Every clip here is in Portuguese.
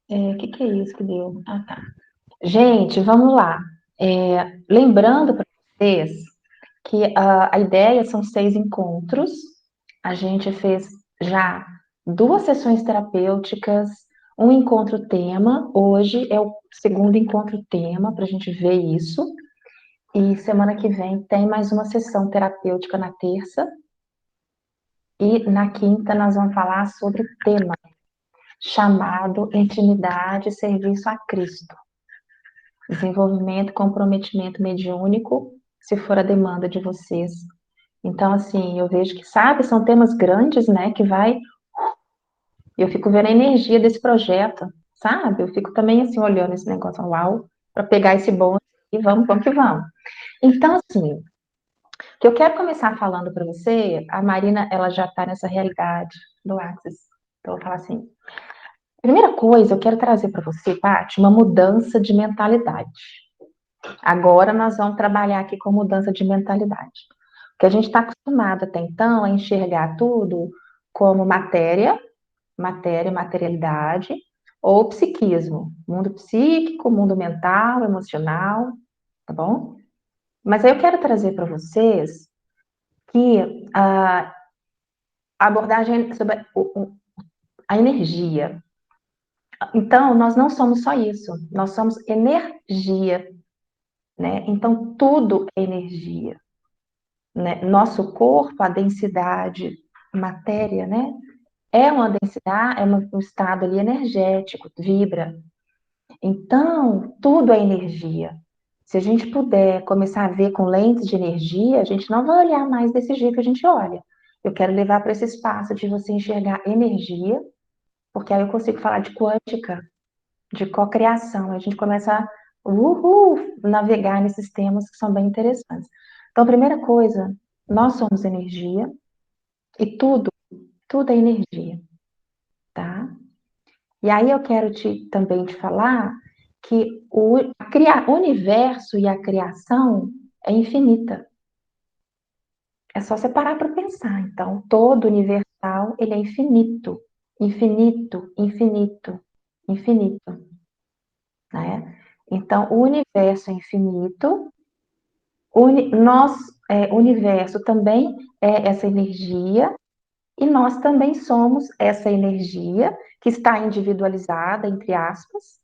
Que é isso que deu? Ah, tá. Gente, vamos lá. Lembrando para vocês que a ideia são 6 encontros. A gente fez já 2 sessões terapêuticas, um encontro tema. Hoje é o segundo encontro tema para a gente ver isso. E semana que vem tem mais uma sessão terapêutica na terça. E na quinta nós vamos falar sobre o tema chamado Intimidade e Serviço a Cristo. Desenvolvimento e comprometimento mediúnico, se for a demanda de vocês. Então, assim, eu vejo que, sabe, são temas grandes, né, que vai... Eu fico vendo a energia desse projeto, sabe? Eu fico também, assim, olhando esse negócio, uau, para pegar esse bonde e vamos que vamos. Então, assim, o que eu quero começar falando para você, a Marina, ela já está nessa realidade do Axis. Então, eu vou falar assim, primeira coisa, eu quero trazer para você, Paty, uma mudança de mentalidade. Agora nós vamos trabalhar aqui com mudança de mentalidade. Porque a gente está acostumado até então a enxergar tudo como materialidade, ou psiquismo, mundo psíquico, mundo mental, emocional, tá bom? Mas aí eu quero trazer para vocês que a abordagem sobre a energia. Então, nós não somos só isso, nós somos energia, né? Então, tudo é energia. Né? Nosso corpo, a densidade, matéria, né? É uma densidade, um estado ali energético, vibra. Então, tudo é energia. Se a gente puder começar a ver com lentes de energia, a gente não vai olhar mais desse jeito que a gente olha. Eu quero levar para esse espaço de você enxergar energia, porque aí eu consigo falar de quântica, de cocriação. A gente começa a navegar nesses temas que são bem interessantes. Então, a primeira coisa, nós somos energia e tudo é energia, tá? E aí eu quero também te falar que o universo e a criação é infinita. É só você parar para pensar. Então, todo universal, ele é infinito. Infinito, infinito, infinito, né? Então, o universo é infinito. O universo também é essa energia. E nós também somos essa energia que está individualizada, entre aspas.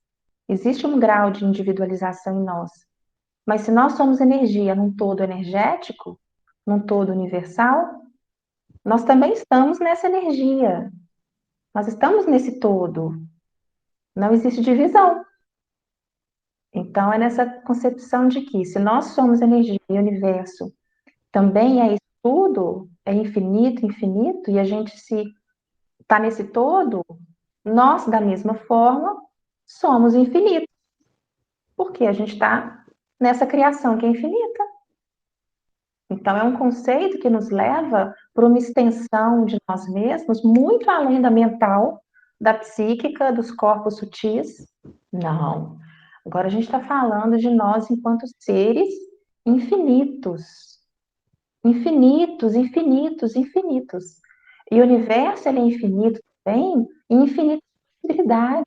Existe um grau de individualização em nós. Mas se nós somos energia num todo energético, num todo universal, nós também estamos nessa energia. Nós estamos nesse todo. Não existe divisão. Então, é nessa concepção de que se nós somos energia e o universo também é isso tudo, é infinito, infinito, e a gente se está nesse todo, nós, da mesma forma, somos infinitos, porque a gente está nessa criação que é infinita. Então, é um conceito que nos leva para uma extensão de nós mesmos muito além da mental, da psíquica, dos corpos sutis. Não. Agora a gente está falando de nós enquanto seres infinitos. Infinitos, infinitos, infinitos. E o universo ele é infinito também, e infinitas possibilidades.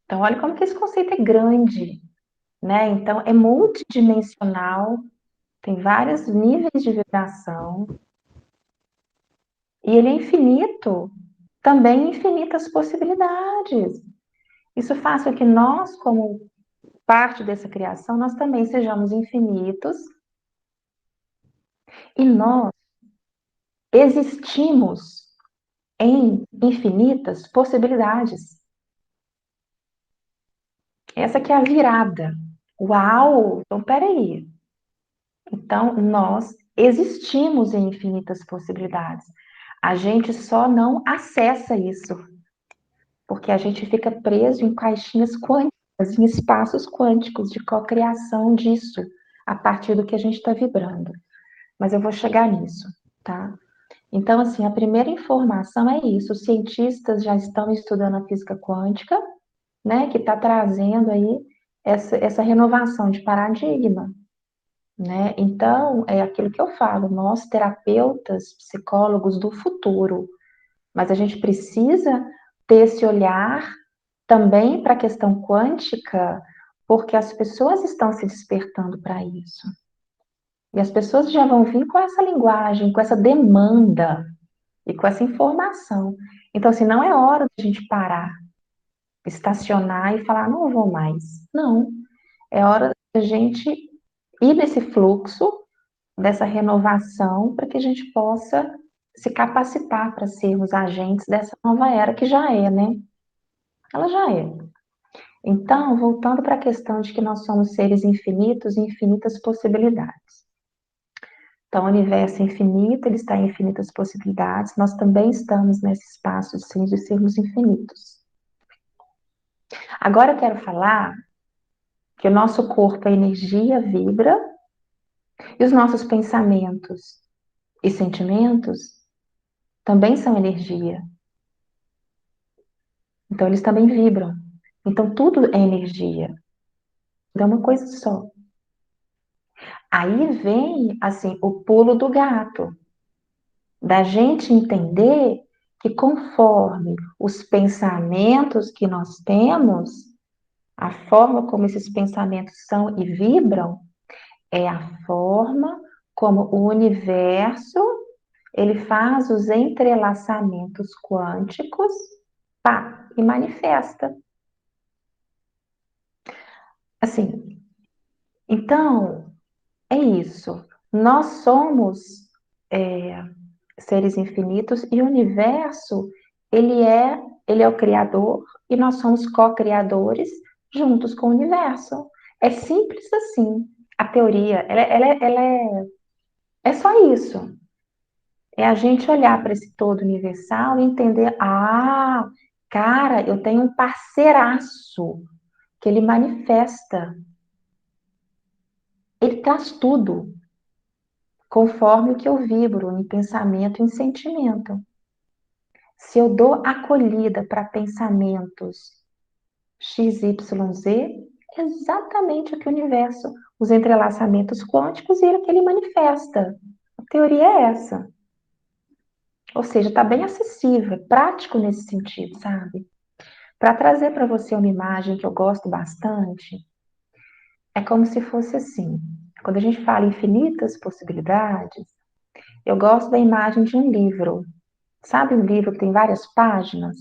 Então, olha como que esse conceito é grande, né? Então, é multidimensional, tem vários níveis de vibração, e ele é infinito, também infinitas possibilidades. Isso faz com que nós, como parte dessa criação, nós também sejamos infinitos, e nós existimos em infinitas possibilidades. Essa que é a virada. Uau! Então, peraí. Então, nós existimos em infinitas possibilidades. A gente só não acessa isso, porque a gente fica preso em caixinhas quânticas, em espaços quânticos de cocriação disso, a partir do que a gente está vibrando. Mas eu vou chegar nisso, tá? Então, assim, a primeira informação é isso. Os cientistas já estão estudando a física quântica, né, que está trazendo aí essa renovação de paradigma, né? Então, é aquilo que eu falo, nós terapeutas, psicólogos do futuro, Mas a gente precisa ter esse olhar também para a questão quântica, porque as pessoas estão se despertando para isso. E as pessoas já vão vir com essa linguagem, com essa demanda e com essa informação. Então, assim, não é hora de a gente parar, estacionar e falar, não vou mais. Não. É hora da gente ir nesse fluxo, dessa renovação, para que a gente possa se capacitar para sermos agentes dessa nova era, que já é, né? Ela já é. Então, voltando para a questão de que nós somos seres infinitos e infinitas possibilidades. Então, o universo é infinito, ele está em infinitas possibilidades, nós também estamos nesse espaço de sermos infinitos. Agora eu quero falar que o nosso corpo é energia, vibra, e os nossos pensamentos e sentimentos também são energia. Então, eles também vibram. Então, tudo é energia. É uma coisa só. Aí vem, assim, o pulo do gato. Da gente entender que conforme os pensamentos que nós temos, a forma como esses pensamentos são e vibram, é a forma como o universo ele faz os entrelaçamentos quânticos, pá, e manifesta. Assim, então, é isso. Nós somos seres infinitos e o universo, ele é o criador e nós somos co-criadores juntos com o universo. É simples assim. A teoria, é só isso. É a gente olhar para esse todo universal e entender, cara, eu tenho um parceiraço que ele manifesta. Ele traz tudo, conforme o que eu vibro em pensamento e em sentimento. Se eu dou acolhida para pensamentos XYZ, é exatamente o que o universo, os entrelaçamentos quânticos e o que ele manifesta. A teoria é essa. Ou seja, está bem acessível, é prático nesse sentido, sabe? Para trazer para você uma imagem que eu gosto bastante, é como se fosse assim. Quando a gente fala em infinitas possibilidades, eu gosto da imagem de um livro. Sabe um livro que tem várias páginas?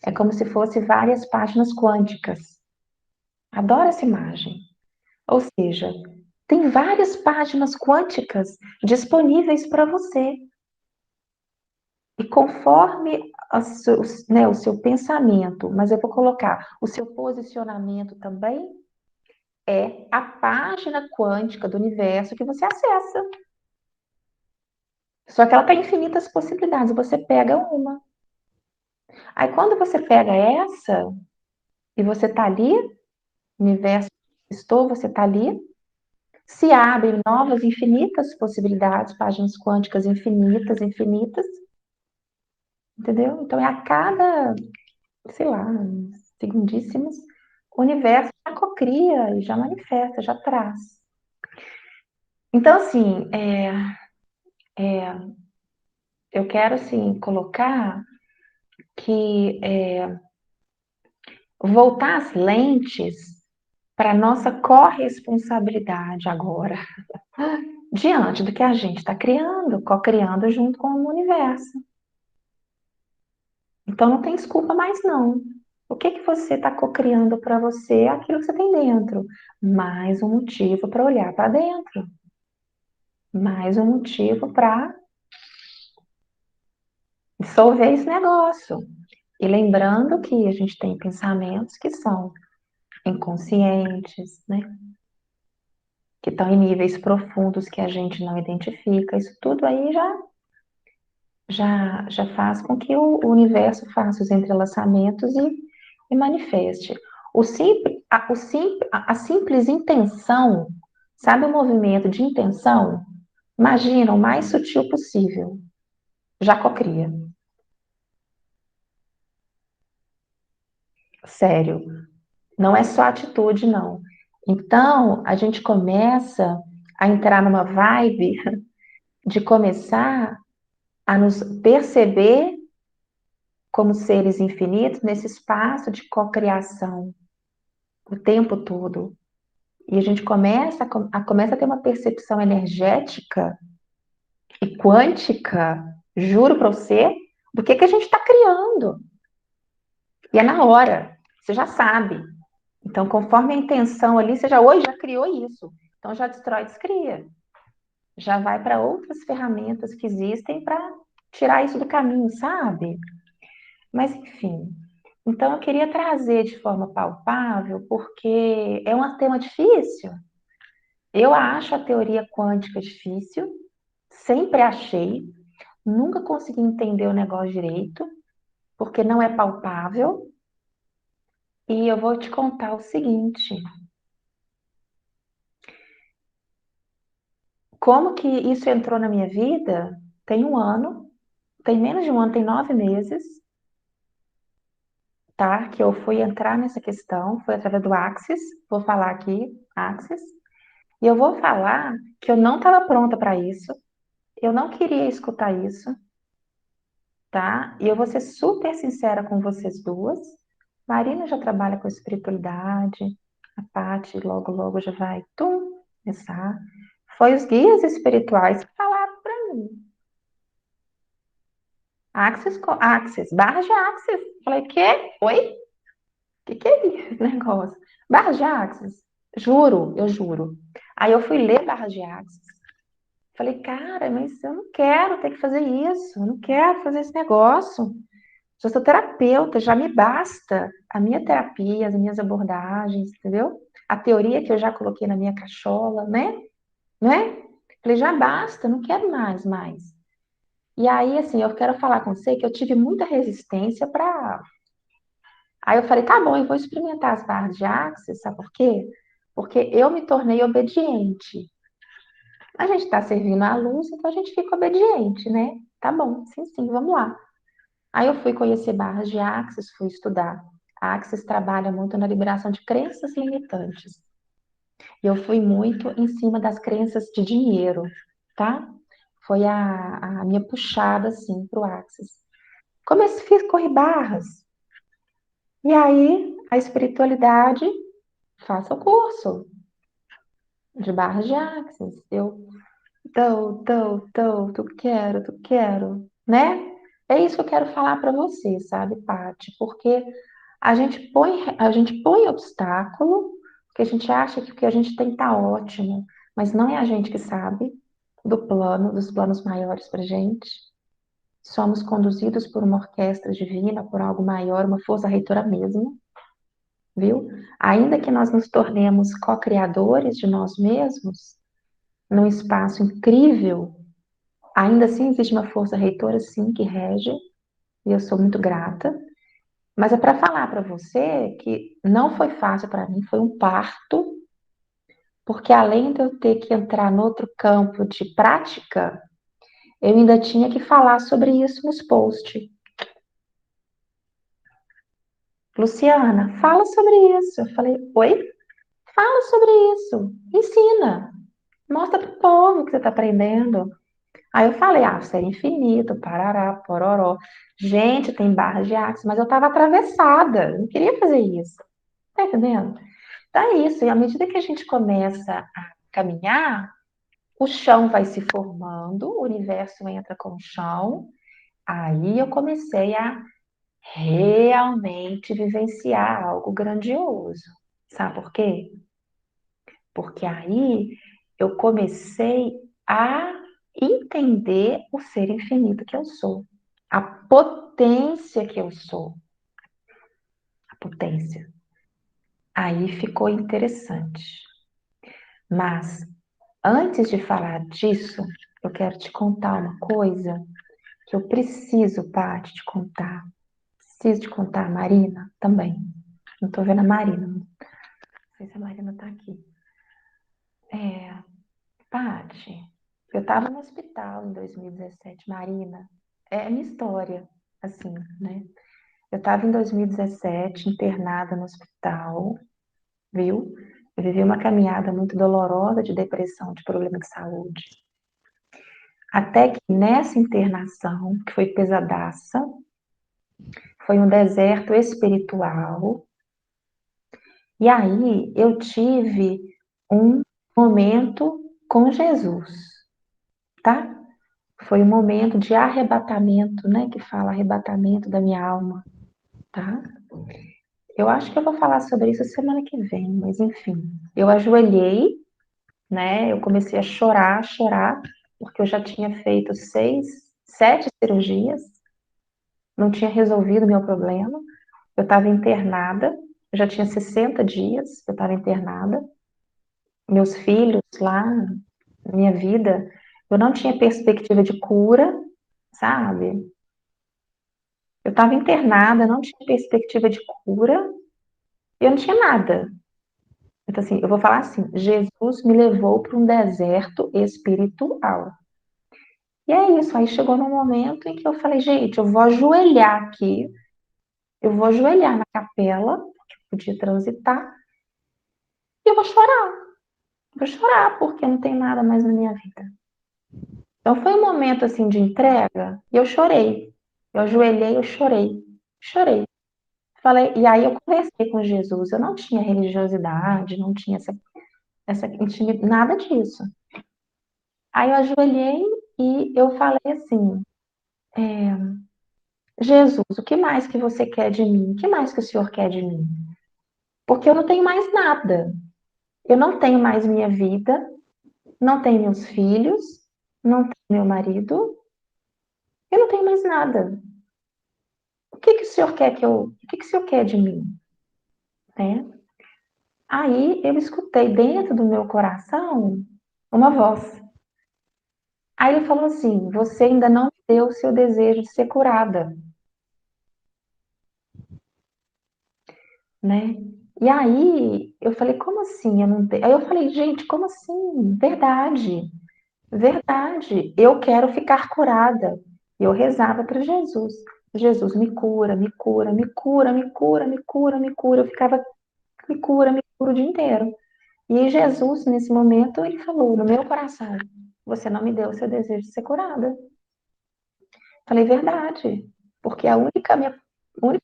É como se fosse várias páginas quânticas. Adoro essa imagem. Ou seja, tem várias páginas quânticas disponíveis para você. E conforme né, o seu pensamento, mas eu vou colocar o seu posicionamento também, é a página quântica do universo que você acessa. Só que ela tem infinitas possibilidades, você pega uma. Aí quando você pega essa, e você está ali, universo estou, você está ali, se abrem novas infinitas possibilidades, páginas quânticas infinitas, infinitas, entendeu? Então é a cada, sei lá, segundíssimos, o universo já cocria e já manifesta, já traz. Então, assim, eu quero, assim, colocar que voltar as lentes para nossa corresponsabilidade agora, diante do que a gente está criando, co-criando junto com o universo. Então não tem desculpa mais não. O que que você está co-criando para você? Aquilo que você tem dentro. Mais um motivo para olhar para dentro. Mais um motivo para dissolver esse negócio. E lembrando que a gente tem pensamentos que são inconscientes, né? Que estão em níveis profundos que a gente não identifica. Isso tudo aí já faz com que o universo faça os entrelaçamentos e manifeste. A simples intenção, sabe o movimento de intenção? Imagina o mais sutil possível. Já cocria. Sério. Não é só atitude, não. Então, a gente começa a entrar numa vibe de começar a nos perceber como seres infinitos nesse espaço de cocriação o tempo todo. E a gente começa a ter uma percepção energética e quântica, juro para você, do que a gente está criando. E é na hora, você já sabe. Então, conforme a intenção ali, você já hoje já criou isso. Então, já destrói, descria. Já vai para outras ferramentas que existem para tirar isso do caminho, sabe? Mas, enfim. Então, eu queria trazer de forma palpável, porque é um tema difícil. Eu acho a teoria quântica difícil, sempre achei, nunca consegui entender o negócio direito, porque não é palpável. E eu vou te contar o seguinte: como que isso entrou na minha vida? Tem um ano, tem menos de um ano, tem 9 meses, tá? Que eu fui entrar nessa questão, foi através do Axis, vou falar aqui, Axis, e eu vou falar que eu não estava pronta para isso, eu não queria escutar isso, tá? E eu vou ser super sincera com vocês duas. Marina já trabalha com espiritualidade, a Paty logo, logo já vai, começar. Foi os guias espirituais que falaram para mim. Axis, barra de Axis. Falei, quê? Oi? Que é isso, esse negócio? Barra de Axis. Juro, eu juro. Aí eu fui ler barra de Axis. Falei, cara, mas eu não quero ter que fazer isso. Eu não quero fazer esse negócio. Já sou terapeuta, já me basta a minha terapia, as minhas abordagens, entendeu? A teoria que eu já coloquei na minha cachola, né? Né? Falei, já basta, não quero mais. E aí, assim, eu quero falar com você que eu tive muita resistência para. Aí eu falei, tá bom, eu vou experimentar as barras de Axis, sabe por quê? Porque eu me tornei obediente. A gente está servindo a luz, então a gente fica obediente, né? Tá bom, sim, vamos lá. Aí eu fui conhecer barras de Axis, fui estudar. A Axis trabalha muito na liberação de crenças limitantes. E eu fui muito em cima das crenças de dinheiro, tá? Foi a minha puxada, assim, pro Axis. Corri barras. E aí, a espiritualidade, faça o curso de barras de Axis. Eu, tu quero, né? É isso que eu quero falar para você, sabe, Paty? Porque a gente põe obstáculo, porque a gente acha que o que a gente tem tá ótimo, mas não é a gente que sabe dos planos maiores pra gente. Somos conduzidos por uma orquestra divina, por algo maior, uma força reitora mesmo, viu? Ainda que nós nos tornemos co-criadores de nós mesmos, num espaço incrível, ainda assim existe uma força reitora, sim, que rege, e eu sou muito grata. Mas é para falar para você que não foi fácil para mim, foi um parto, porque além de eu ter que entrar no outro campo de prática, eu ainda tinha que falar sobre isso nos posts. Luciana, fala sobre isso. Eu falei, oi? Fala sobre isso. Ensina. Mostra para o povo que você está aprendendo. Aí eu falei, você é infinito, parará, pororó. Gente, tem barra de axis, mas eu estava atravessada. Eu não queria fazer isso. Tá entendendo? Então é isso. E à medida que a gente começa a caminhar, o chão vai se formando, o universo entra com o chão. Aí eu comecei a realmente vivenciar algo grandioso. Sabe por quê? Porque aí eu comecei a entender o ser infinito que eu sou, a potência que eu sou, a potência. Aí ficou interessante. Mas antes de falar disso, eu quero te contar uma coisa que eu preciso, Paty, te contar. Preciso te contar, Marina, também. Não tô vendo a Marina. Não sei se a Marina tá aqui. Paty, eu tava no hospital em 2017, Marina. É a minha história, assim, né? Eu tava em 2017 internada no hospital, viu? Eu vivi uma caminhada muito dolorosa de depressão, de problema de saúde. Até que nessa internação, que foi pesadaça, foi um deserto espiritual. E aí eu tive um momento com Jesus, tá? Foi um momento de arrebatamento, né? Que fala arrebatamento da minha alma, tá? Eu acho que eu vou falar sobre isso semana que vem, mas enfim. Eu ajoelhei, né? Eu comecei a chorar, porque eu já tinha feito 7 cirurgias, não tinha resolvido o meu problema. Eu estava internada, eu já tinha 60 dias, eu estava internada. Meus filhos lá, minha vida, eu não tinha perspectiva de cura, sabe? Eu estava internada, não tinha perspectiva de cura, eu não tinha nada. Então, assim, eu vou falar assim: Jesus me levou para um deserto espiritual. E é isso. Aí chegou num momento em que eu falei, gente, eu vou ajoelhar aqui, eu vou ajoelhar na capela, que eu podia transitar, e eu vou chorar. Vou chorar, porque não tem nada mais na minha vida. Então foi um momento assim de entrega, e eu chorei. Eu ajoelhei, eu chorei. Chorei. Falei, e aí eu conversei com Jesus. Eu não tinha religiosidade, não tinha essa intimidade, nada disso. Aí eu ajoelhei e eu falei assim: Jesus, o que mais que você quer de mim? O que mais que o Senhor quer de mim? Porque eu não tenho mais nada. Eu não tenho mais minha vida, não tenho meus filhos, não tenho meu marido, eu não tenho mais nada. O que que o Senhor quer o que que o Senhor quer de mim? Né? Aí eu escutei dentro do meu coração uma voz. Aí ele falou assim: você ainda não me deu o seu desejo de ser curada, né? E aí eu falei: como assim? Eu não tenho. Aí eu falei: gente, como assim? Verdade, verdade. Eu quero ficar curada. E eu rezava para Jesus: Jesus, me cura, me cura, me cura, me cura, me cura, me cura. Eu ficava: me cura o dia inteiro. E Jesus, nesse momento, ele falou no meu coração: você não me deu o seu desejo de ser curada. Falei: verdade, porque a única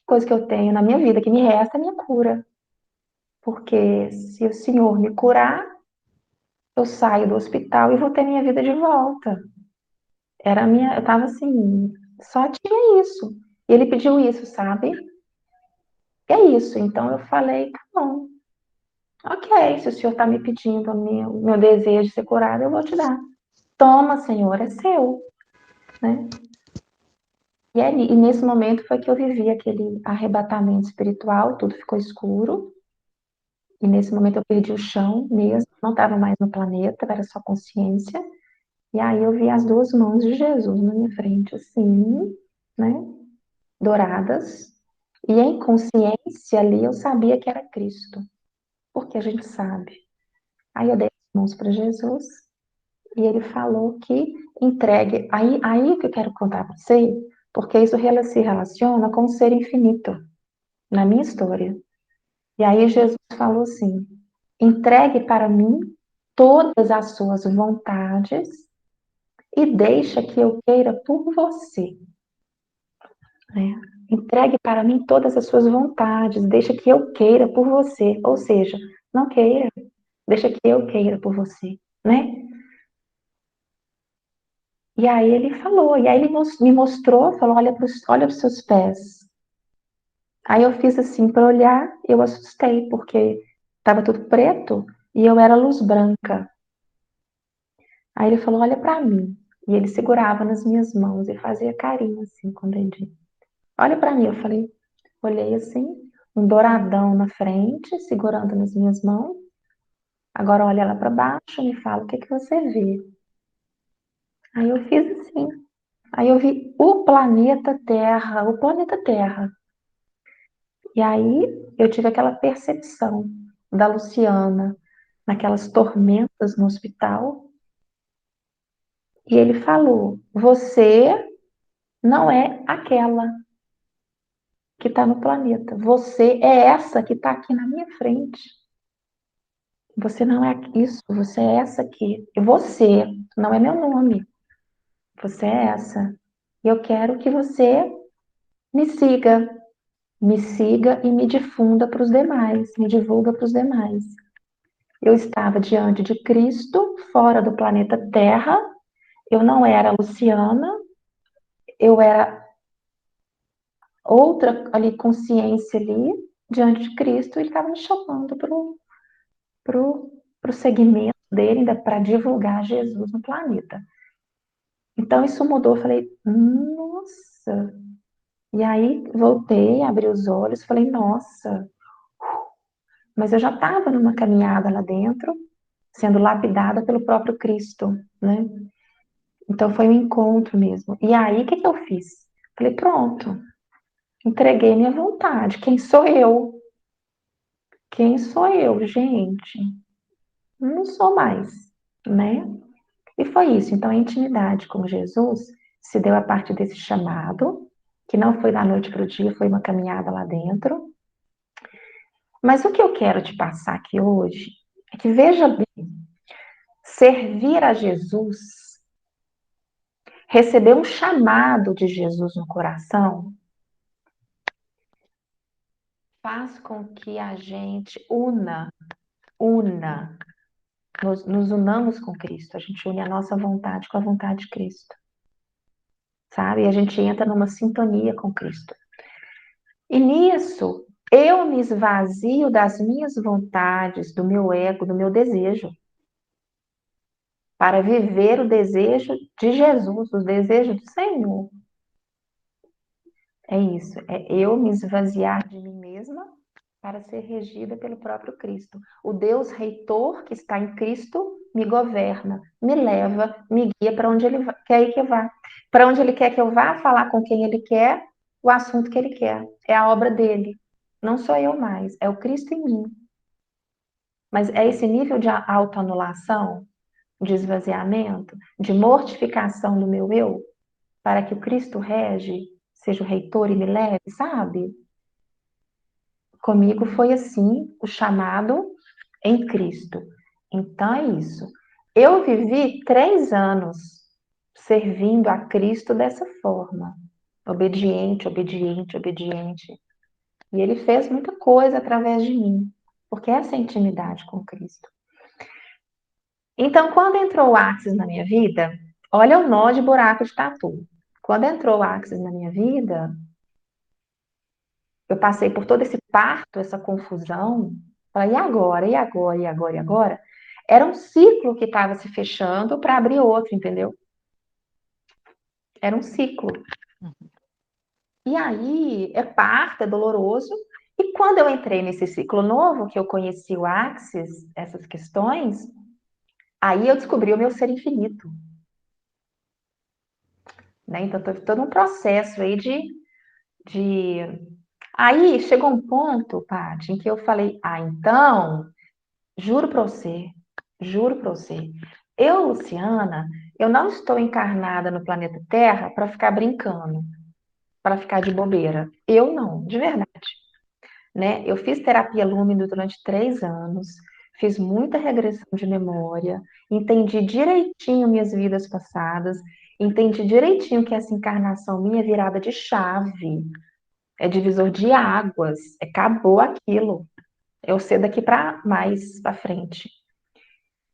coisa que eu tenho na minha vida que me resta é a minha cura. Porque se o Senhor me curar, eu saio do hospital e vou ter minha vida de volta. Eu tava assim, só tinha isso. E ele pediu isso, sabe? E é isso. Então eu falei: tá bom, ok, se o Senhor está me pedindo o meu desejo de ser curada, eu vou te dar. Toma, Senhor, é seu, né? E nesse momento foi que eu vivi aquele arrebatamento espiritual, tudo ficou escuro. E nesse momento eu perdi o chão mesmo, não estava mais no planeta, era só consciência. E aí eu vi as duas mãos de Jesus na minha frente, assim, né? Douradas. E em consciência ali eu sabia que era Cristo, porque a gente sabe. Aí eu dei as mãos para Jesus e ele falou que entregue. Aí o que eu quero contar para você, porque isso se relaciona com o ser infinito na minha história. E aí Jesus falou assim: entregue para mim todas as suas vontades e deixa que eu queira por você. Né? Entregue para mim todas as suas vontades, deixa que eu queira por você. Ou seja, não queira, deixa que eu queira por você, né? E aí ele falou, e aí ele me mostrou, falou: olha os seus pés. Aí eu fiz assim para olhar, eu assustei, porque estava tudo preto e eu era luz branca. Aí ele falou: olha para mim. E ele segurava nas minhas mãos e fazia carinho assim quando ele disse: olha para mim. Eu falei, olhei assim, um douradão na frente, segurando nas minhas mãos. Agora olha lá para baixo e me fala o que que você vê. Aí eu fiz assim. Aí eu vi o planeta Terra, o planeta Terra. E aí eu tive aquela percepção da Luciana naquelas tormentas no hospital. E ele falou: você não é aquela que está no planeta. Você é essa que está aqui na minha frente. Você não é isso, você é essa aqui. E você não é meu nome. Você é essa. E eu quero que você me siga. me siga e me difunda para os demais, me divulga para os demais. Eu estava diante de Cristo, fora do planeta Terra, eu não era Luciana, eu era outra ali consciência ali, diante de Cristo, e ele estava me chamando para o segmento dele, ainda para divulgar Jesus no planeta. Então isso mudou, eu falei, nossa. E aí voltei, abri os olhos, falei, nossa, mas eu já estava numa caminhada lá dentro, sendo lapidada pelo próprio Cristo, né? Então foi um encontro mesmo. E aí o que que eu fiz? Falei, pronto, entreguei minha vontade. Quem sou eu? Quem sou eu, gente? Não sou mais, né? E foi isso. Então a intimidade com Jesus se deu a partir desse chamado, que não foi da noite para o dia, foi uma caminhada lá dentro. Mas o que eu quero te passar aqui hoje é que, veja bem, servir a Jesus, receber um chamado de Jesus no coração, faz com que a gente una, nos unamos com Cristo. A gente une a nossa vontade com a vontade de Cristo, sabe? E a gente entra numa sintonia com Cristo. E nisso, eu me esvazio das minhas vontades, do meu ego, do meu desejo, para viver o desejo de Jesus, o desejo do Senhor. É isso, é eu me esvaziar de mim mesma para ser regida pelo próprio Cristo. O Deus reitor que está em Cristo me governa, me leva, me guia para onde Ele quer que eu vá. Para onde Ele quer que eu vá, falar com quem Ele quer, o assunto que Ele quer. É a obra dele. Não sou eu mais, é o Cristo em mim. Mas é esse nível de autoanulação, de esvaziamento, de mortificação do meu eu, para que o Cristo rege, seja o reitor e me leve, sabe? Comigo foi assim, o chamado em Cristo. Então é isso. Eu vivi 3 anos servindo a Cristo dessa forma. Obediente, obediente, obediente. E ele fez muita coisa através de mim. Porque essa é a intimidade com Cristo. Então, quando entrou o Axis na minha vida, olha o nó de buraco de tatu. Quando entrou o Axis na minha vida, eu passei por todo esse parto, essa confusão. Falei, e agora? E agora? E agora? E agora? Era um ciclo que estava se fechando para abrir outro, entendeu? Era um ciclo. E aí é parto, é doloroso. E quando eu entrei nesse ciclo novo, que eu conheci o Axis, essas questões, aí eu descobri o meu ser infinito. Né? Então, estou todo um processo aí de... Aí chegou um ponto, Paty, em que eu falei, então, juro para você, juro para você, eu, Luciana, eu não estou encarnada no planeta Terra para ficar brincando, para ficar de bobeira. Eu não, de verdade. Né? Eu fiz terapia Lúmido durante 3 anos, fiz muita regressão de memória, entendi direitinho minhas vidas passadas, entendi direitinho que essa encarnação minha é virada de chave, é divisor de águas, acabou aquilo. Eu sei daqui para mais para frente.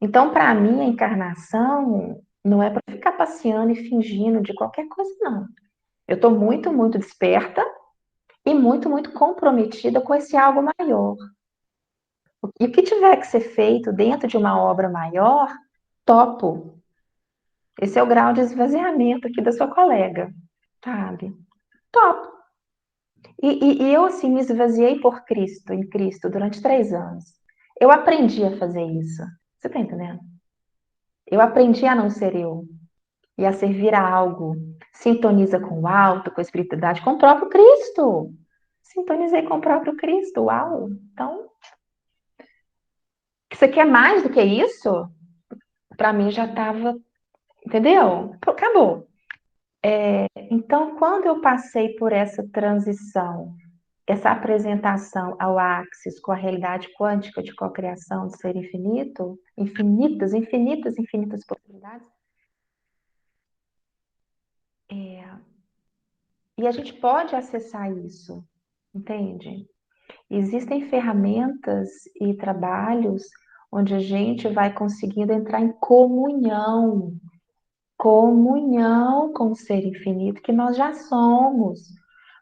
Então, para mim, a encarnação não é para ficar passeando e fingindo de qualquer coisa, não. Eu estou muito, muito desperta e muito, muito comprometida com esse algo maior. E o que tiver que ser feito dentro de uma obra maior, topo. Esse é o grau de esvaziamento aqui da sua colega, sabe? Topo. E eu, assim, me esvaziei por Cristo, em Cristo, durante 3 anos. Eu aprendi a fazer isso. Você tá entendendo? Eu aprendi a não ser eu e a servir a algo. Sintoniza com o alto, com a espiritualidade, com o próprio Cristo. Sintonizei com o próprio Cristo, uau! Então, você quer mais do que isso? Para mim já estava, entendeu? Acabou. Então, quando eu passei por essa transição, essa apresentação ao Axis com a realidade quântica de cocriação do ser infinito, infinitas, infinitas, infinitas possibilidades, e a gente pode acessar isso. entende? Existem ferramentas e trabalhos onde a gente vai conseguindo entrar em comunhão com o ser infinito que nós já somos,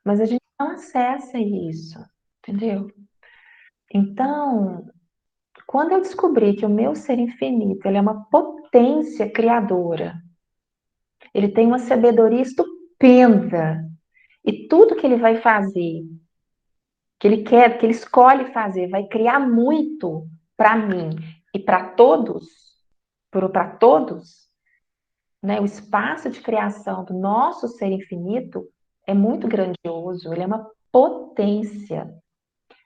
mas a gente não acessa isso, entendeu? Então, quando eu descobri que o meu ser infinito, ele é uma potência criadora, ele tem uma sabedoria estupenda, e tudo que ele vai fazer, que ele quer, que ele escolhe fazer, vai criar muito para mim e para todos, né? O espaço de criação do nosso ser infinito é muito grandioso, ele é uma potência.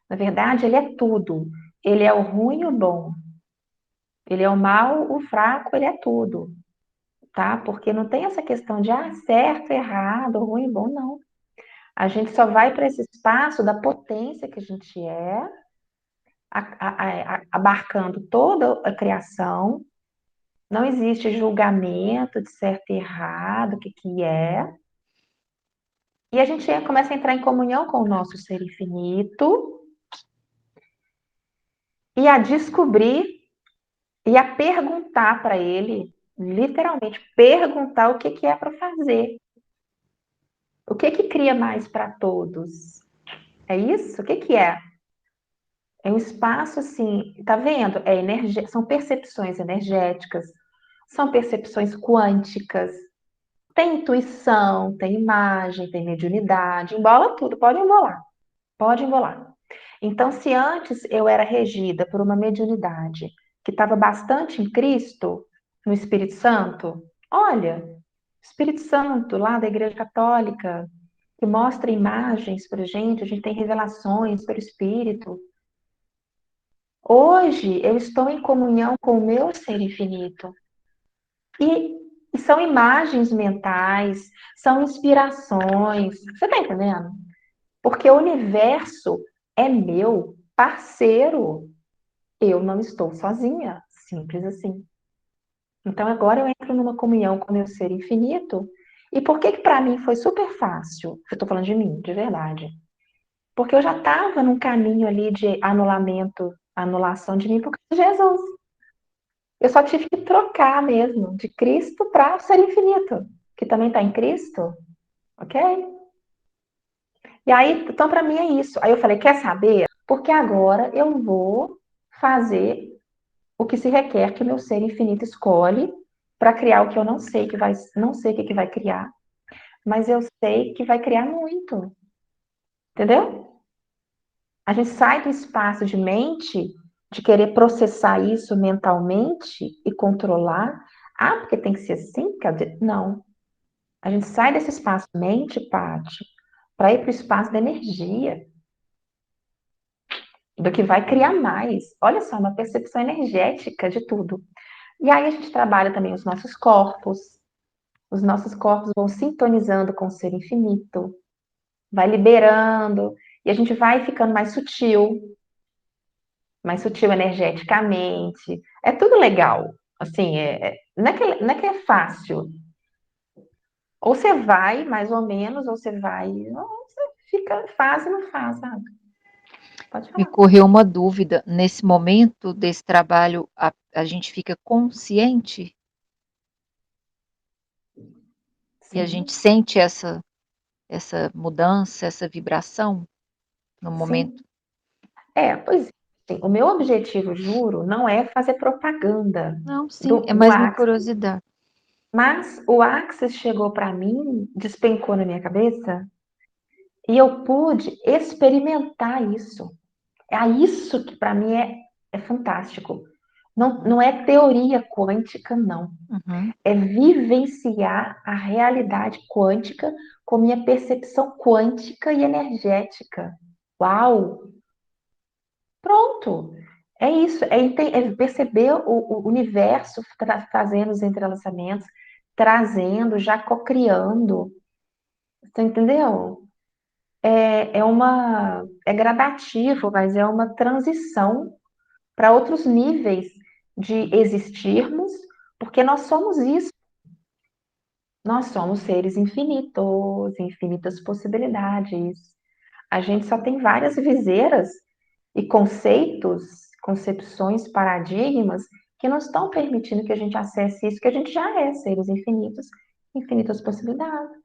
Na verdade, ele é tudo. Ele é o ruim e o bom. Ele é o mal, o fraco, ele é tudo, tá? Porque não tem essa questão de certo, errado, ruim e bom, não. A gente só vai para esse espaço da potência que a gente é, abarcando toda a criação. Não existe julgamento de certo e errado, o que que é. E a gente começa a entrar em comunhão com o nosso ser infinito e a descobrir e a perguntar para ele, literalmente, perguntar o que que é para fazer. O que que cria mais para todos? É isso? O que que é? É um espaço assim, tá vendo? É energia, são percepções energéticas, são percepções quânticas, tem intuição, tem imagem, tem mediunidade, embola tudo, pode embolar, pode embolar. Então, se antes eu era regida por uma mediunidade que estava bastante em Cristo, no Espírito Santo, olha, Espírito Santo, lá da Igreja Católica, que mostra imagens para a gente tem revelações pelo Espírito. Hoje eu estou em comunhão com o meu ser infinito. E, e são imagens mentais, são inspirações. Você está entendendo? Porque o universo é meu parceiro. Eu não estou sozinha. Simples assim. Então agora eu entro numa comunhão com o meu ser infinito. E por que que para mim foi super fácil? Eu estou falando de mim, de verdade. Porque eu já estava num caminho ali de anulamento, anulação de mim por causa de Jesus. Eu só tive que trocar mesmo de Cristo para o ser infinito, que também está em Cristo, ok? E aí, então para mim é isso. Aí eu falei, quer saber? Porque agora eu vou fazer o que se requer que o meu ser infinito escolhe para criar o que eu não sei que vai, não sei o que que vai criar, mas eu sei que vai criar muito, entendeu? A gente sai do espaço de mente, de querer processar isso mentalmente e controlar. Ah, porque tem que ser assim? Não. A gente sai desse espaço mente, Paty, para ir para o espaço da energia, do que vai criar mais. Olha só, uma percepção energética de tudo. E aí a gente trabalha também os nossos corpos. Os nossos corpos vão sintonizando com o ser infinito, vai liberando, e a gente vai ficando mais sutil energeticamente. É tudo legal. Assim, não é que é fácil. Ou você vai, mais ou menos, ou você vai, ou você fica, faz e não faz, sabe? Pode Me falar. correu uma dúvida. Nesse momento desse trabalho, a gente fica consciente e a gente Sim, sente essa mudança, essa vibração no momento. sim. Pois é. Sim, o meu objetivo, juro, não é fazer propaganda Não, sim, é do mais uma Axis, curiosidade. mas o Axis chegou para mim, despencou na minha cabeça, e eu pude experimentar isso. É isso que para mim é fantástico. Não, não é teoria quântica, não. Uhum. É vivenciar a realidade quântica com minha percepção quântica e energética. Uau! Pronto! É isso, é perceber o universo fazendo os entrelaçamentos, trazendo, já cocriando. Você entendeu? É gradativo, mas é uma transição para outros níveis de existirmos, porque nós somos isso. Nós somos seres infinitos, infinitas possibilidades. A gente só tem várias viseiras e conceitos, concepções, paradigmas que não estão permitindo que a gente acesse isso, que a gente já é, seres infinitos, infinitas possibilidades,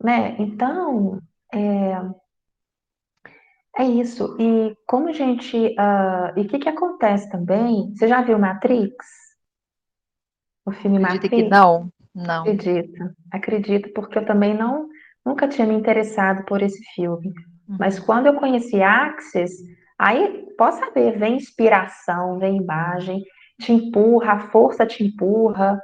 né? Então, é isso. E como a gente. E o que acontece também? Você já viu Matrix? O filme Acredita que Matrix? não? Não. Acredito, acredito, porque eu também nunca tinha me interessado por esse filme. Mas Uhum. quando eu conheci Axis, aí, posso saber, vem inspiração, vem imagem, te empurra, a força te empurra.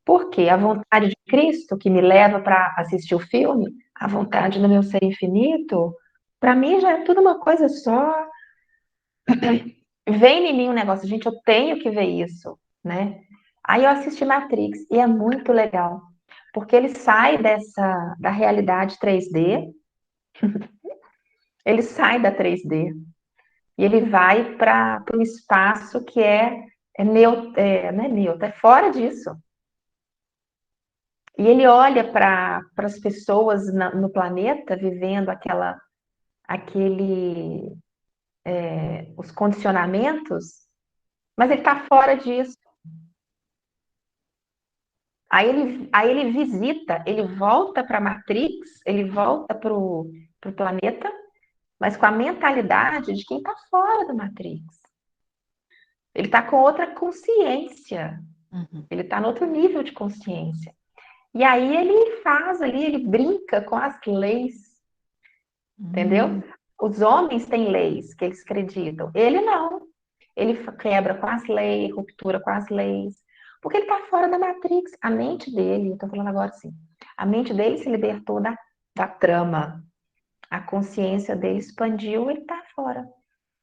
Por quê? A vontade de Cristo que me leva para assistir o filme, a vontade do meu ser infinito, para mim já é tudo uma coisa só. Vem em mim um negócio, gente, eu tenho que ver isso, né? Aí eu assisti Matrix e é muito legal, porque ele sai da realidade 3D, ele sai da 3D e ele vai para o espaço que não é neutro, é fora disso. E ele olha para as pessoas no planeta vivendo aquele, os condicionamentos, mas ele está fora disso. Aí ele visita, ele volta para a Matrix, ele volta para o planeta, mas com a mentalidade de quem está fora da Matrix. Ele está com outra consciência, Uhum. ele está no outro nível de consciência. E aí ele faz ali, ele brinca com as leis, entendeu? Hum. Os homens têm leis que eles acreditam, ele não. Ele quebra com as leis, ruptura com as leis, porque ele está fora da Matrix. A mente dele, estou falando agora assim, a mente dele se libertou da trama, a consciência dele expandiu, ele está fora.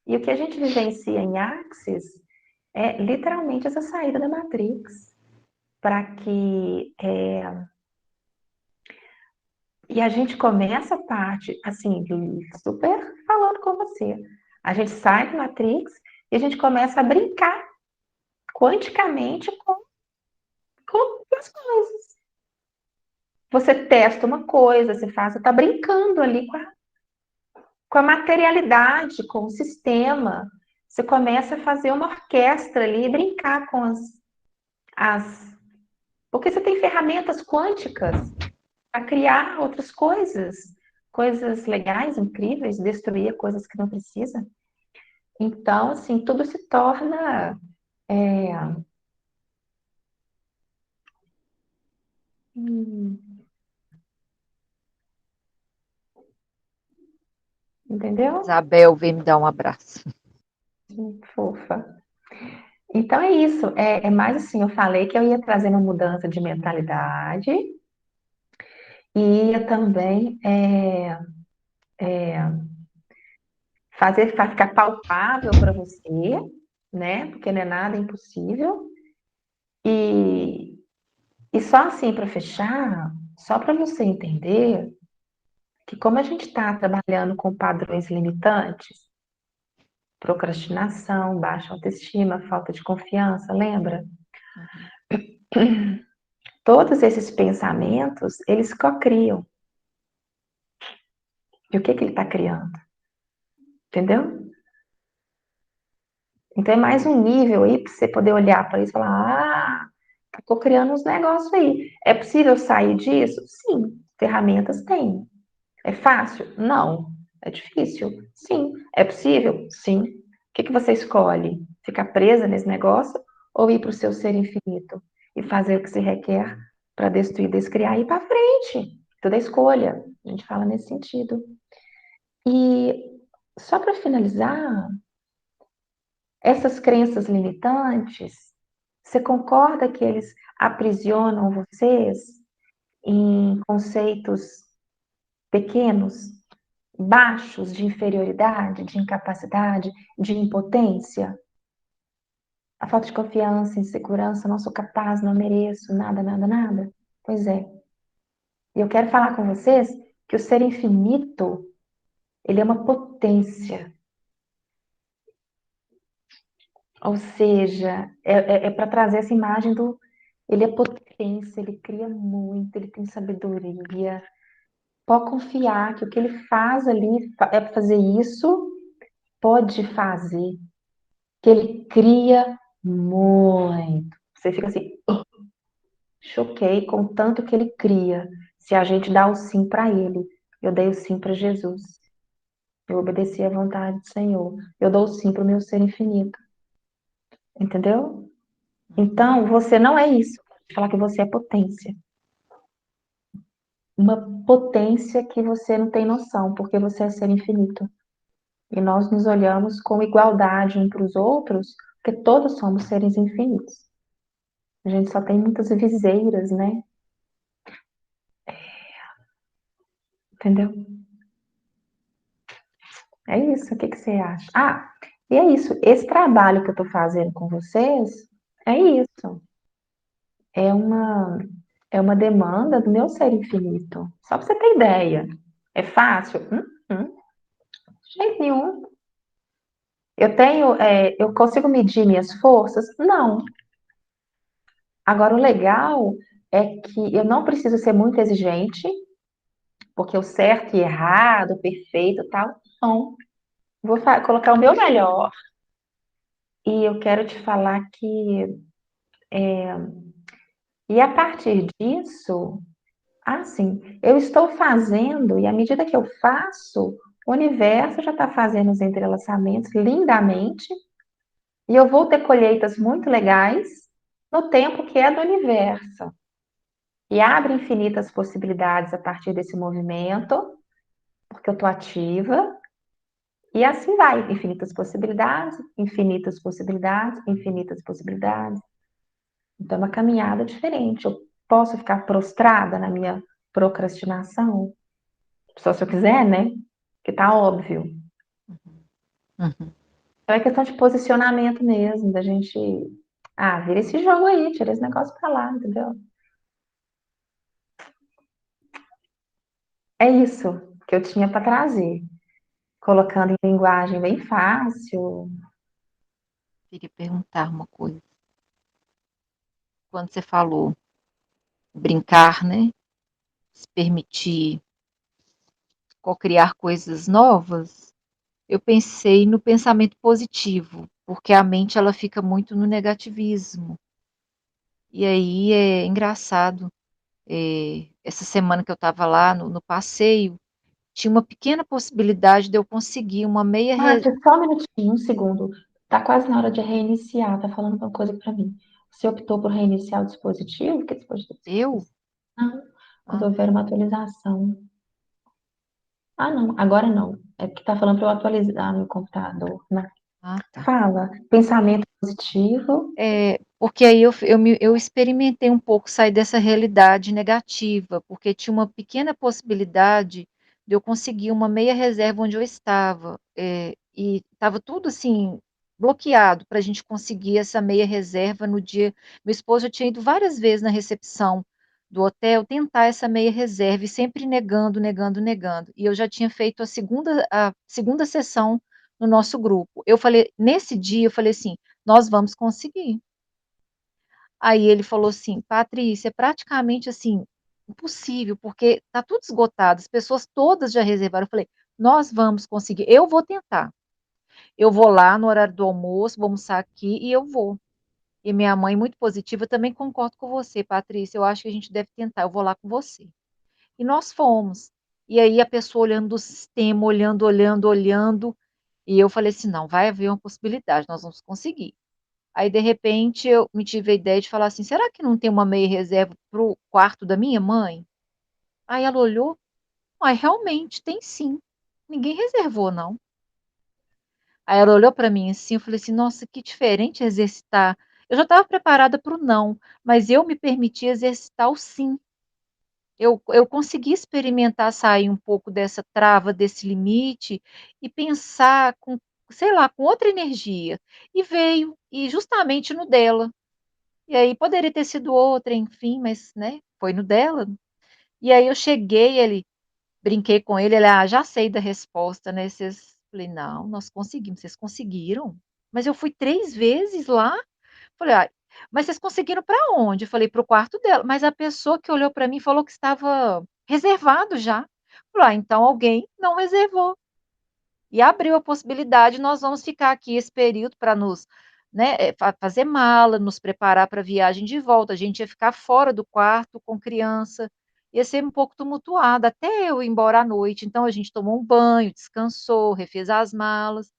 E o que a gente vivencia em Axis é literalmente essa saída da Matrix, para que e a gente começa a parte, assim, super falando com você. A gente sai da Matrix e a gente começa a brincar quanticamente com as coisas. Você testa uma coisa, você está brincando ali com a materialidade, com o sistema. Você começa a fazer uma orquestra ali e brincar com as. Porque você tem ferramentas quânticas para criar outras coisas, coisas legais, incríveis, destruir coisas que não precisa. Então, assim, tudo se torna. É, entendeu? Isabel veio me dar um abraço. Fofa. Então é isso. É mais assim, eu falei que eu ia trazer uma mudança de mentalidade e ia também fazer para ficar palpável para você, né? Porque não é nada impossível. E, e só assim para fechar, só para você entender que como a gente está trabalhando com padrões limitantes, procrastinação, baixa autoestima, falta de confiança, lembra? Uhum. Todos esses pensamentos, eles co-criam. E o que ele está criando? Entendeu? Então é mais um nível aí para você poder olhar para isso e falar: ah, estou criando uns negócios aí. É possível sair disso? Sim. Ferramentas tem. É fácil? Não. É difícil? Sim. É possível? Sim. O que você escolhe? Ficar presa nesse negócio ou ir para o seu ser infinito e fazer o que se requer para destruir, descriar e ir para frente? Toda escolha. A gente fala nesse sentido. E só para finalizar, essas crenças limitantes, você concorda que eles aprisionam vocês em conceitos pequenos, baixos de inferioridade, de incapacidade, de impotência? A falta de confiança, insegurança, não sou capaz, não mereço, nada, nada, nada? Pois é. E eu quero falar com vocês que o ser infinito, ele é uma potência. Ou seja, é para trazer essa imagem do. Ele é potência, ele cria muito, ele tem sabedoria, pode confiar que o que ele faz ali é fazer isso, pode fazer, que ele cria muito. Você fica assim, choquei com o tanto que ele cria. Se a gente dá o sim para ele, eu dei o sim para Jesus. Eu obedeci à vontade do Senhor. Eu dou o sim para o meu ser infinito. Entendeu? Uhum. Então, você não é isso. Falar que você é potência. Uma potência que você não tem noção, porque você é ser infinito. E nós nos olhamos com igualdade uns para os outros, porque todos somos seres infinitos. A gente só tem muitas viseiras, né? Entendeu? É isso. O que que você acha? Ah, e é isso. Esse trabalho que eu tô fazendo com vocês é isso. É uma, é uma demanda do meu ser infinito. Só para você ter ideia. É fácil? De jeito nenhum. Eu consigo medir minhas forças? Não. Agora, o legal é que eu não preciso ser muito exigente, porque o certo e errado, o perfeito e tal, não. Vou colocar o meu melhor. E eu quero te falar que, e a partir disso, assim, eu estou fazendo, e à medida que eu faço, o universo já está fazendo os entrelaçamentos lindamente, e eu vou ter colheitas muito legais no tempo que é do universo. E abre infinitas possibilidades a partir desse movimento, porque eu estou ativa, e assim vai, infinitas possibilidades, infinitas possibilidades, infinitas possibilidades. Então, é uma caminhada diferente. Eu posso ficar prostrada na minha procrastinação? Só se eu quiser, né? Que tá óbvio. Uhum. Então, é questão de posicionamento mesmo, da gente. Ah, vira esse jogo aí, tira esse negócio pra lá, entendeu? É isso que eu tinha para trazer. Colocando em linguagem bem fácil. Queria perguntar uma coisa. Quando você falou brincar, né? Se permitir co-criar coisas novas, eu pensei no pensamento positivo, porque a mente ela fica muito no negativismo. E aí é engraçado, essa semana que eu estava lá no passeio, tinha uma pequena possibilidade de eu conseguir uma meia Márcia, só um minutinho, um segundo. Tá quase na hora de reiniciar. Tá falando uma coisa para mim. Você optou por reiniciar o dispositivo? Que dispositivo você eu? quis? Não. Quando Ah, houver uma atualização. Ah, não. Agora não. É porque tá falando para eu atualizar no computador, né? ah, tá. Fala. Pensamento positivo. Porque aí eu experimentei um pouco sair dessa realidade negativa, porque tinha uma pequena possibilidade de eu conseguir uma meia reserva onde eu estava, e estava tudo assim bloqueado para a gente conseguir essa meia reserva no dia. Meu esposo já tinha ido várias vezes na recepção do hotel tentar essa meia reserva e sempre negando, negando, negando. E eu já tinha feito a segunda sessão no nosso grupo. Eu falei, nesse dia, eu falei assim, nós vamos conseguir. Aí ele falou assim: "Patrícia, é praticamente, assim, impossível, porque tá tudo esgotado, as pessoas todas já reservaram". Eu falei: "Nós vamos conseguir, eu vou tentar. Eu vou lá no horário do almoço, vou almoçar aqui e eu vou". E minha mãe, muito positiva: "Também concordo com você, Patrícia, eu acho que a gente deve tentar, eu vou lá com você". E nós fomos. E aí a pessoa olhando o sistema, olhando, olhando, olhando, e eu falei assim: "Não, vai haver uma possibilidade, nós vamos conseguir". Aí, de repente, eu me tive a ideia de falar assim: "Será que não tem uma meia reserva para o quarto da minha mãe?". Aí ela olhou: "Uai, realmente, tem sim. Ninguém reservou não". Aí ela olhou para mim assim, eu falei assim: "Nossa, que diferente exercitar". Eu já estava preparada para o não, mas eu me permiti exercitar o sim. Eu consegui experimentar sair um pouco dessa trava, desse limite, e pensar com, sei lá, com outra energia. E veio, e justamente no dela. E aí poderia ter sido outra, enfim, mas, né, foi no dela. E aí eu cheguei, ele brinquei com ele, ele: "Ah, já sei da resposta, né, vocês", falei: "Não, nós conseguimos". "Vocês conseguiram?". "Mas eu fui 3 vezes lá". Falei: "Ai, mas vocês conseguiram para onde?". Eu falei: "Para o quarto dela". Mas a pessoa que olhou para mim falou que estava reservado já. Falei, então alguém não reservou. E abriu a possibilidade, nós vamos ficar aqui esse período para nos, né, fazer mala, nos preparar para a viagem de volta. A gente ia ficar fora do quarto com criança, ia ser um pouco tumultuado, até eu ir embora à noite. Então a gente tomou um banho, descansou, refez as malas.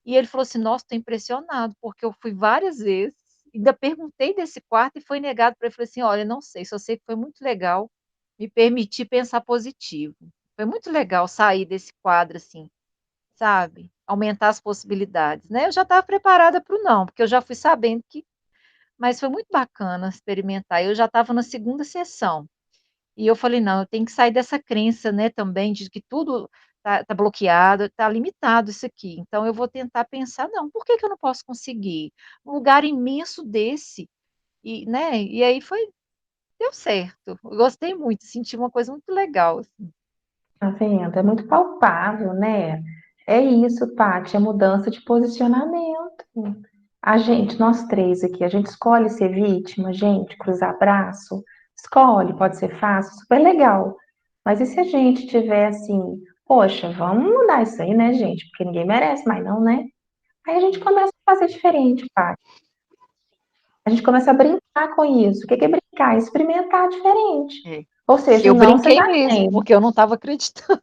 E ele falou assim: Nossa, estou impressionado, porque eu fui várias vezes, ainda perguntei desse quarto e foi negado para ele. Eu falei assim: Olha, não sei, só sei que foi muito legal me permitir pensar positivo. Foi muito legal sair desse quadro assim, sabe? Aumentar as possibilidades, né? Eu já estava preparada para o não, porque eu já fui sabendo que. Mas foi muito bacana experimentar. Eu já estava na segunda sessão. E eu falei: não, eu tenho que sair dessa crença, né, também, de que tudo tá bloqueado, está limitado isso aqui. Então eu vou tentar pensar: não, por que que eu não posso conseguir? Um lugar imenso desse, e, né? E aí deu certo. Eu gostei muito, senti uma coisa muito legal, assim. Tá vendo? É muito palpável, né? É isso, Paty, é mudança de posicionamento. A gente, nós três aqui, a gente escolhe ser vítima, gente, cruzar braço, escolhe, pode ser fácil, super legal. Mas e se a gente tiver assim, poxa, vamos mudar isso aí, né, gente? Porque ninguém merece mais não, né? Aí a gente começa a fazer diferente, Paty. A gente começa a brincar com isso. O que é brincar? Experimentar diferente. É. Ou seja, o Eu não você brinquei já mesmo, tem. porque eu não estava acreditando.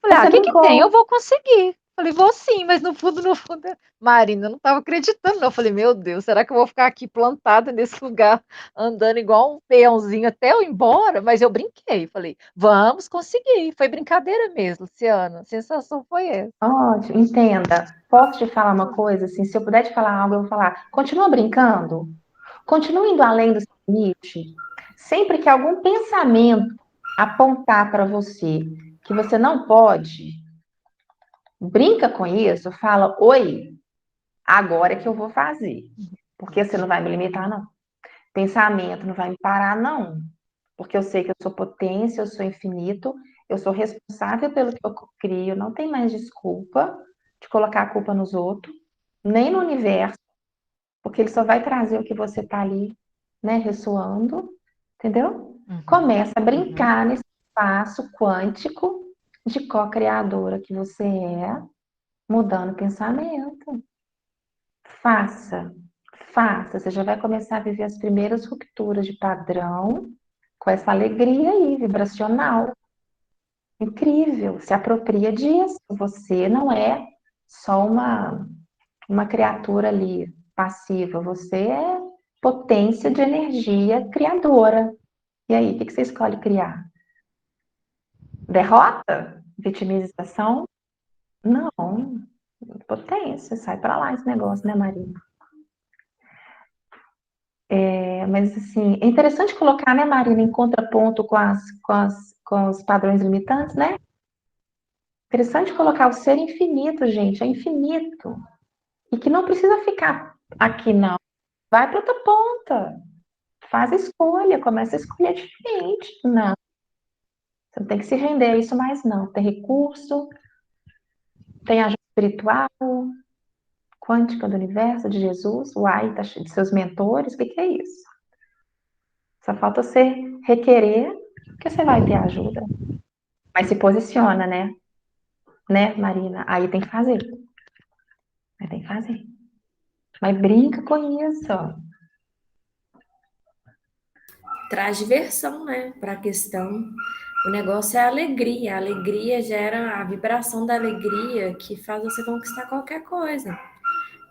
Falei: ah, o Você que que tem? brincou. Eu vou conseguir. Falei: vou sim, mas no fundo, Marina, eu não estava acreditando, não. Falei: meu Deus, será que eu vou ficar aqui plantada nesse lugar, andando igual um peãozinho até eu ir embora? Mas eu brinquei, falei: vamos conseguir. Foi brincadeira mesmo, Luciana. A sensação foi essa. Ótimo, entenda. Posso te falar uma coisa? Assim, se eu puder te falar algo, eu vou falar. Continua brincando. Continua indo além do seu limite. Sempre que algum pensamento apontar para você que você não pode, brinca com isso, fala: Oi, agora é que eu vou fazer. Porque você não vai me limitar, não. Pensamento não vai me parar, não. Porque eu sei que eu sou potência, eu sou infinito, eu sou responsável pelo que eu crio, não tem mais desculpa de colocar a culpa nos outros, nem no universo, porque ele só vai trazer o que você está ali, né, ressoando, entendeu? Uhum, Começa a uhum. brincar nesse espaço quântico de co-criadora que você é, mudando o pensamento. Faça, faça, você já vai começar a viver as primeiras rupturas de padrão com essa alegria aí, vibracional. Incrível, se apropria disso. Você não é só uma criatura ali passiva, você é potência de energia criadora. E aí, o que você escolhe criar? Derrota? Vitimização? Não, potência, sai para lá esse negócio, né, Marina? Mas assim, é interessante colocar, né, Marina, em contraponto com os padrões limitantes, né? Interessante colocar o ser infinito, gente, é infinito. E que não precisa ficar aqui, não. Vai para outra ponta. Faz a escolha, começa a escolher diferente. Não, você não tem que se render a isso mais, não. Tem recurso, tem ajuda espiritual, quântica do universo, de Jesus, uai, tá cheio de seus mentores, o que é isso? Só falta você requerer que você vai ter ajuda. Mas se posiciona, né? Né, Marina? Aí tem que fazer. Aí tem que fazer. Mas brinca com isso. Traz diversão, né, para a questão. O negócio é a alegria. A alegria gera a vibração da alegria que faz você conquistar qualquer coisa.